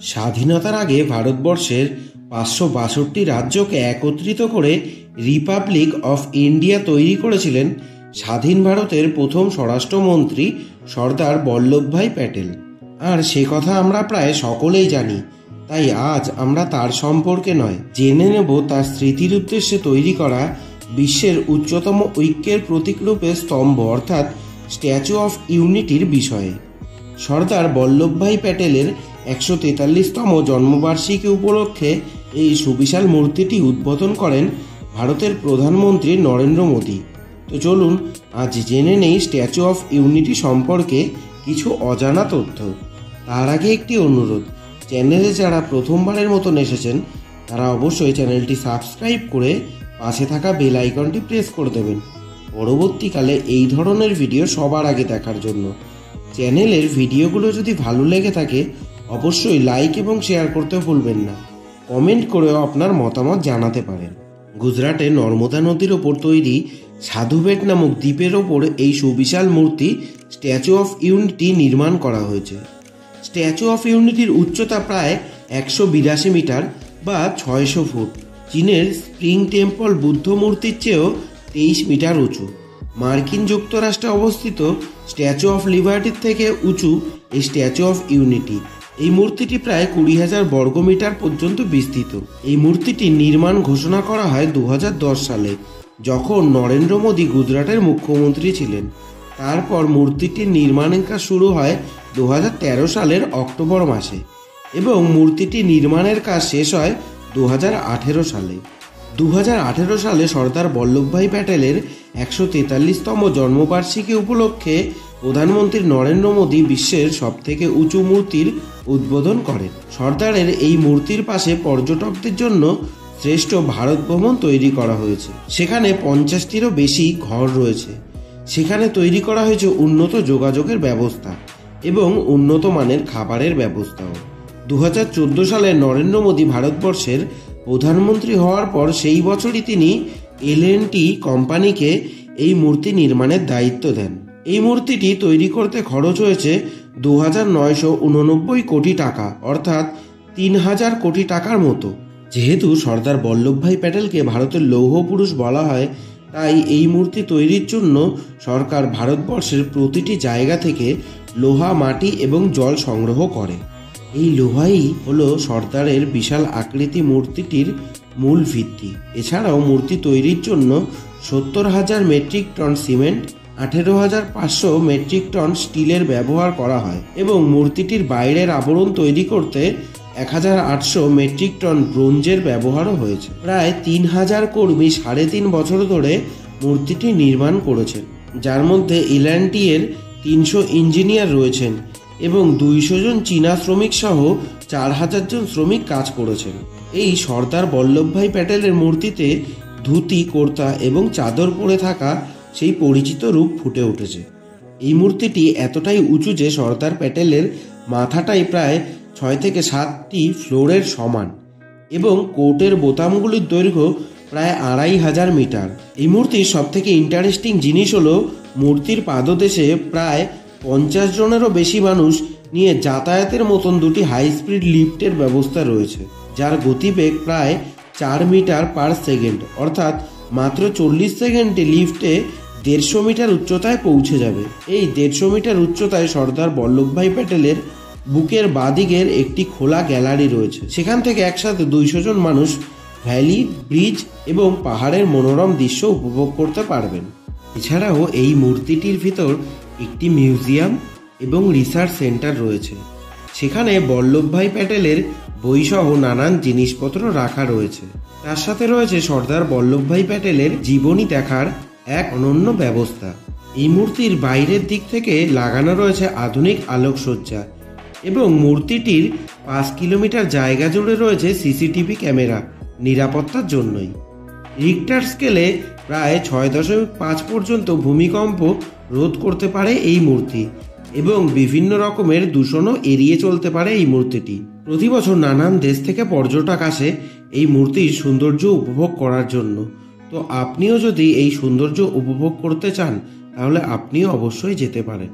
স্বাধীনতার আগে ভারতবর্ষের 562টি রাজ্যকে একত্রিত করে রিপাবলিক অফ ইন্ডিয়া তৈরি করেছিলেন স্বাধীন ভারতের প্রথম স্বরাষ্ট্রমন্ত্রী সর্দার বল্লভভাই প্যাটেল। আর সে কথা আমরা প্রায় সকলেই জানি, তাই আজ আমরা তার সম্পর্কে নয়, জেনে নেব তার স্মৃতির উদ্দেশ্যে তৈরি করা বিশ্বের উচ্চতম ঐক্যের প্রতীকরূপে স্তম্ভ অর্থাৎ স্ট্যাচু অফ ইউনিটির বিষয়ে। সর্দার বল্লভভাই প্যাটেলের 143তম জন্মবার্ষিকী উপলক্ষে এই সুবিশাল মূর্তিটি উদ্বোধন করেন ভারতের প্রধানমন্ত্রী নরেন্দ্র মোদী। তো চলুন আজ জেনে নেই স্ট্যাচু অফ ইউনিটি সম্পর্কে কিছু অজানা তথ্য। তার আগে একটি অনুরোধ, চ্যানেলে যারা প্রথমবারের মতন এসেছেন তারা অবশ্যই চ্যানেলটি সাবস্ক্রাইব করে পাশে থাকা বেল আইকনটি প্রেস করে দেবেন পরবর্তীকালে এই ধরনের ভিডিও সবার আগে দেখার জন্য। চ্যানেলের ভিডিওগুলো যদি ভালো লেগে থাকে অবশ্যই লাইক এবং শেয়ার করতে ভুলবেন না। কমেন্ট করেও আপনার মতামত জানাতে পারেন। গুজরাটে নর্মদা নদীর ওপর তৈরি সাধুবেট নামক দ্বীপের ওপর এই সুবিশাল মূর্তি স্ট্যাচু অফ ইউনিটি নির্মাণ করা হয়েছে। স্ট্যাচু অফ ইউনিটির উচ্চতা প্রায় 182 মিটার বা 600 ফুট। চীনের স্প্রিং টেম্পল বুদ্ধ মূর্তির চেয়েও 23 মিটার উঁচু। মার্কিন যুক্তরাষ্ট্রে অবস্থিত স্ট্যাচু অফ লিবার্টির থেকে উঁচু এই স্ট্যাচু অফ ইউনিটি। এই মূর্তিটি প্রায় 20,000 বর্গমিটার পর্যন্ত বিস্তৃত। এই মূর্তিটির নির্মাণ ঘোষণা করা হয় 2010 সালে, যখন নরেন্দ্র মোদী গুজরাটের মুখ্যমন্ত্রী ছিলেন। তারপর মূর্তিটির নির্মাণের কাজ শুরু হয় 2013 সালের অক্টোবর মাসে এবং মূর্তিটি নির্মাণের কাজ শেষ হয় 2018 সালে। 2018 সালে সর্দার বল্লভভাই প্যাটেলের 143তম জন্মবার্ষিকী উপলক্ষে প্রধানমন্ত্রী নরেন্দ্র মোদী বিশ্বের সবথেকে উঁচু মূর্তির উদ্বোধন করেন। সর্দারের এই মূর্তির পাশে পর্যটকদের জন্য শ্রেষ্ঠ ভারত ভবন তৈরি করা হয়েছে। সেখানে 50টিরও বেশি ঘর রয়েছে। সেখানে তৈরি করা হয়েছে উন্নত যোগাযোগের ব্যবস্থা এবং উন্নত মানের খাবারের ব্যবস্থাও। 2014 সালে নরেন্দ্র মোদী ভারতবর্ষের প্রধানমন্ত্রী হওয়ার পর সেই বছরই তিনি L&T কোম্পানিকে এই মূর্তি নির্মাণের দায়িত্ব দেন। এই মূর্তিটি তৈরি করতে খরচ হয়েছে 2,989 কোটি টাকা, অর্থাৎ 3,000 কোটি টাকার মতো। যেহেতু সর্দার বল্লভভাই প্যাটেলকে ভারতের লৌহ পুরুষ বলা হয়, তাই এই মূর্তি তৈরির জন্য সরকার ভারতবর্ষের প্রতিটি জায়গা থেকে লোহা, মাটি এবং জল সংগ্রহ করে। এই লোহাই হলো সর্দারের বিশাল আকৃতি মূর্তিটির মূল ভিত্তি। এছাড়াও মূর্তি তৈরির জন্য 70,000 metric tonne cement, 18,500 metric tonne স্টিলের ব্যবহার করা হয় এবং মূর্তিটির বাইরের আবরণ তৈরি করতে 1,800 মেট্রিক টন ব্রোঞ্জের ব্যবহারও হয়েছে। প্রায় 3,000 কর্মী 3.5 বছর ধরে মূর্তিটি নির্মাণ করেছেন, যার মধ্যে L&T এর 300 ইঞ্জিনিয়ার রয়েছেন এবং 200 জন চীনা শ্রমিক সহ 4,000 জন শ্রমিক কাজ করেছেন। এই সর্দার বল্লভভাই প্যাটেলের মূর্তিতে ধুতি, কুর্তা এবং চাদর পরে থাকা সেই পরিচিত রূপ ফুটে উঠেছে। এই মূর্তিটি এতটাই উঁচু যে সর্দার প্যাটেলের মাথাটাই প্রায় 6 থেকে 7টি ফ্লোরের সমান এবং কোটের বোতামগুলির দৈর্ঘ্য প্রায় 2,500 মিটার। এই মূর্তির সবথেকে ইন্টারেস্টিং জিনিস হলো মূর্তির পাদদেশে প্রায় 50 জনেরও বেশি মানুষ নিয়ে যাতায়াতের মতন দুটি হাই স্পিড লিফটের ব্যবস্থা রয়েছে, যার গতিবেগ প্রায় 4 মিটার পার সেকেন্ড, অর্থাৎ মাত্র 40 সেকেন্ডে লিফটে 150 মিটার উচ্চতায় পৌঁছে যাবে। এই 150 মিটার উচ্চতায় সর্দার বল্লভভাই প্যাটেলের বুকের বাদিকের একটি খোলা গ্যালারি রয়েছে। সেখান থেকে একসাথে 200 জন মানুষ ভ্যালি, ব্রিজ এবং পাহাড়ের মনোরম দৃশ্য উপভোগ করতে পারবেন। এছাড়াও এই মূর্তিটির ভিতর একটি মিউজিয়াম এবং রিসার্চ সেন্টার রয়েছে। সেখানে বল্লভভাই প্যাটেলের বইসহ নানান জিনিসপত্র রাখা রয়েছে। তার সাথে রয়েছে সর্দার বল্লভভাই প্যাটেলের জীবনী দেখার এক অনন্য ব্যবস্থা। এই মূর্তির বাইরের দিক থেকে লাগানো রয়েছে আধুনিক আলোকসজ্জা এবং মূর্তিটির 5 কিলোমিটার জায়গা জুড়ে রয়েছে CCTV ক্যামেরা নিরাপত্তার জন্যই। রিক্টার স্কেলে প্রায় 6.5 পর্যন্ত ভূমিকম্প রোধ করতে পারে এই মূর্তি এবং বিভিন্ন রকমের দূষণও এড়িয়ে চলতে পারে এই মূর্তিটি। প্রতি বছর নানান দেশ থেকে পর্যটক আসে এই মূর্তির সৌন্দর্য উপভোগ করার জন্য। তো আপনিও যদি এই সৌন্দর্য উপভোগ করতে চান তাহলে আপনিও অবশ্যই যেতে পারেন।